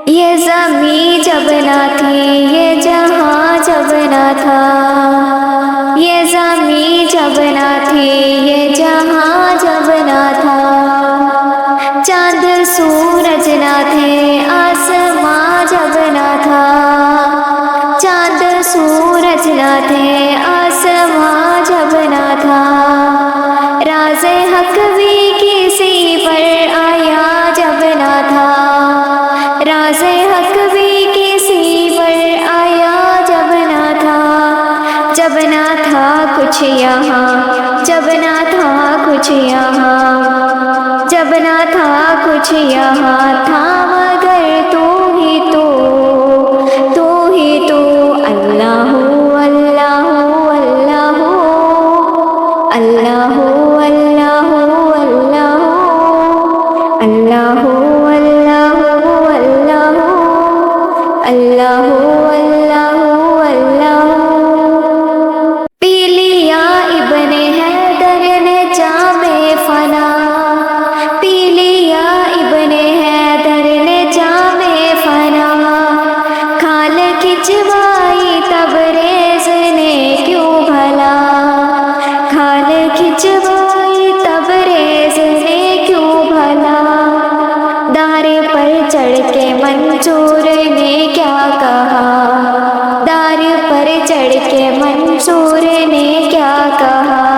یہ زمین جب نہ تھی یہ جہاں جب نہ تھا، یہ زمین جب نہ تھی یہ جہاں جب نہ تھا، چاند سورج نہ تھے آسماں جب نہ تھا، چاند سورج نہ تھے آسماں جب نہ تھا، راز حق بھی کسی پر آیا جب نہ تھا، راز حق بھی کسی پر آیا جب نہ تھا، جب نہ تھا کچھ یہاں، جب نہ تھا کچھ یہاں، جب نہ تھا کچھ یہاں تھا مگر تو ہی تو، تو ہی تو، اللہ اللہ اللہ اللہ اللہ اللہ اللہ اللہ اللہ اللہ۔ پی لیا ابن حیدر نے جام فنا، پی لیا ابن حیدر نے جام فنا، کھال کھچوائی تبریز نے کیوں بھلا، کھال کھچوائی تبریز نے کیوں بھلا، دارے پر چڑھ کے منصور نے کیا کہا، دار پر چڑھ کے منصور نے کیا کہا،